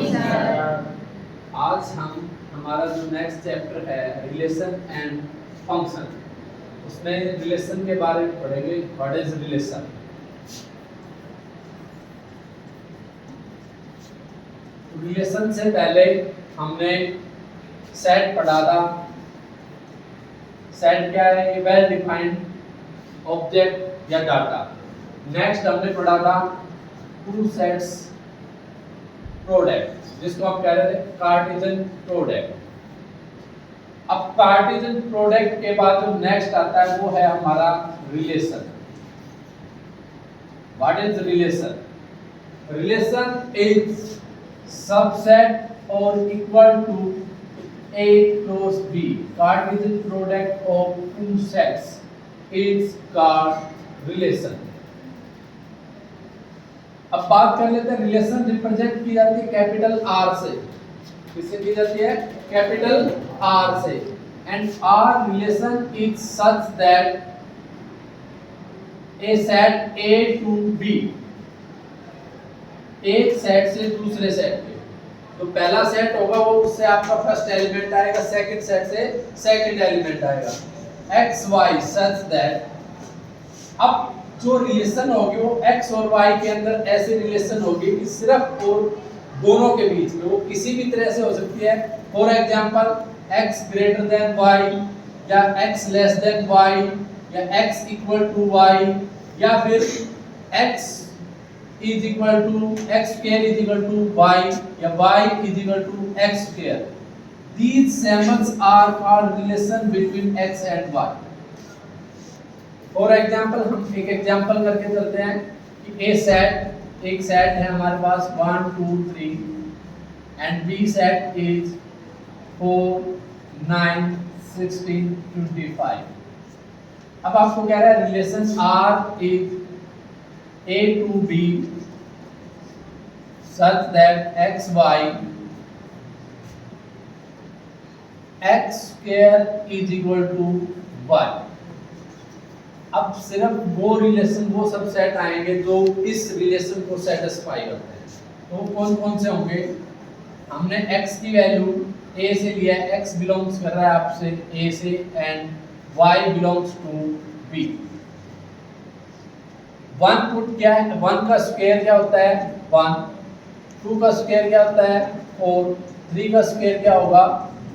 आज हम हमारा जो नेक्स्ट चैप्टर है रिलेशन एंड फंक्शन, उसमें रिलेशन के बारे में पढ़ेंगे। What is relation? रिलेशन से पहले हमने सेट पढ़ा था। सेट क्या है? ये वेल डिफाइंड ऑब्जेक्ट या डाटा। नेक्स्ट हमने पढ़ा था टू सेट्स प्रोडक्ट, जिसको आप कह रहे थे कार्टेशियन प्रोडक्ट। अब कार्टेशियन प्रोडक्ट के बाद जो नेक्स्ट आता है वो है हमारा relation. What is relation? Relation is subset और equal to A cross B. Cartesian product of two sets is called relation. अब बात कर लेते हैं रिलेशन रिप्रेजेंट की जाती है कैपिटल आर से। किससे की जाती है? कैपिटल आर से। And R relation is such that a set A to B, एक सेट से दूसरे सेट पे, तो पहला सेट होगा वो उससे आपका फर्स्ट एलिमेंट आएगा, सेकंड सेट से सेकंड एलिमेंट आएगा, x y सच दैट। अब जो रिलेशन होगी वो x और y के अंदर ऐसी रिलेशन होगी कि सिर्फ और दोनों के बीच में, वो किसी भी तरह से हो सकती है। For example x greater than y, या x लेस देन y, या x इक्वल टू y, या फिर x is equal to x square is equal to y, या y is equal to x square. These symbols are called relation between x and y. For example, हम एक example करके चलते हैं कि एक सेट है हमारे पास 1 2 3 एंड B सेट इज 4 9 16 25। अब आपको कह रहा है relation R is A to B such that x y x square is equal to y। अब सिर्फ वो रिलेशन, वो सब सेट आएंगे जो इस रिलेशन को सेटिस्फाई करते हैं। तो कौन कौन से होंगे? हमने x की वैल्यू a से लिया है, x बिलोंग्स कर रहा है आपसे a से, and y belongs to b। 1 put क्या है? 1 का स्क्वायर क्या होता है? 1। 2 का स्क्वायर क्या होता है? 4। 3 का स्क्वायर क्या होगा?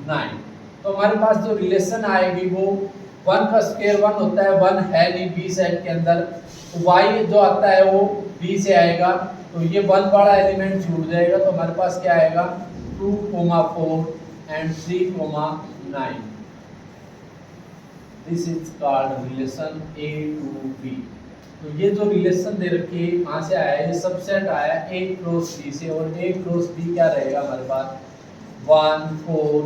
9। तो हमारे पास जो रिलेशन आएगी वो 1 का स्क्वायर 1 होता है, 1 है नहीं बी सेट के अंदर, तो y जो आता है वो b से आएगा, तो ये 1 वाला एलिमेंट छूट जाएगा, तो हमारे पास क्या आएगा? 2, 4 and 3, 9। This is called relation A to B। तो ये जो रिलेशन दे रखी है कहाँ से आया है? ये सबसेट आया A क्रॉस B से, और A क्रॉस B क्या रहेगा हमारे पास? 1 4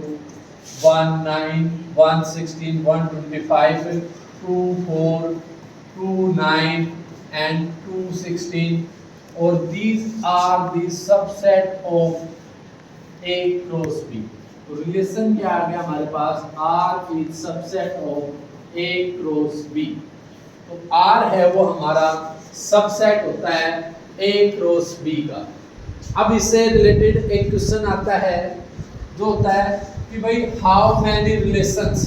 1 9 1 16 1 25 2 4 2 9 एंड 2 16, और these are the subset of A cross B। तो रिलेशन क्या आ गया हमारे पास? R is subset of A cross B। तो R है वो हमारा सबसेट होता है A क्रॉस B का। अब इससे रिलेटेड एक क्वेश्चन आता है जो होता है कि भाई how many relations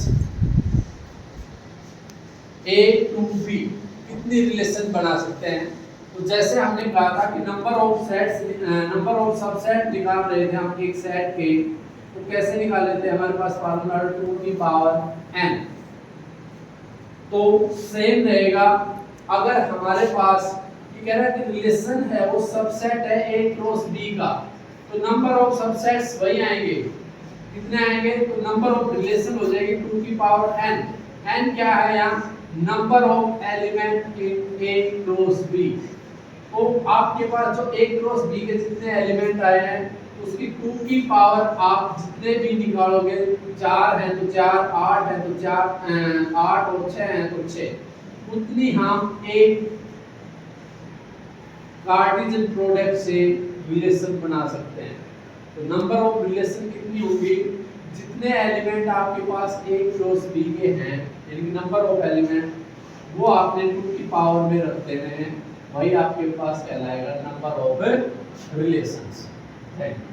A to B, कितनी रिलेशन बना सकते हैं? तो जैसे हमने कहा था कि नंबर ऑफ सबसेट निकाल रहे थे हम एक सेट के, तो कैसे निकाल लेते हैं? हमारे पास फार्मूला 2 की पावर n। तो सेम रहेगा अगर हमारे पास ये कह रहा है कि रिलेशन है वो सबसेट है A क्रॉस B का, तो नंबर ऑफ सबसेट्स वही आएंगे। कितने आएंगे? तो नंबर ऑफ रिलेशन हो जाएगी 2 की पावर n। n क्या है यहाँ? Number of element in A cross B। तो आपके पास जो A क्रॉस B के जितने एलिमेंट आए हैं उसकी 2 की पावर आप जितने भी निकालोगे, 4 है तो 4, 8 है तो 4, 8 और 6 है तो 6, उतनी हम एक कार्टेशियन प्रोडक्ट से रिलेशन बना सकते हैं। तो नंबर ऑफ रिलेशन कितनी होगी? जितने एलिमेंट आपके पास A क्रॉस B के हैं, यानी नंबर ऑफ एलिमेंट, वो आपने 2 की पावर में रख देने हैं, वही आपके पास कहलाएगा number of relations. Thank you.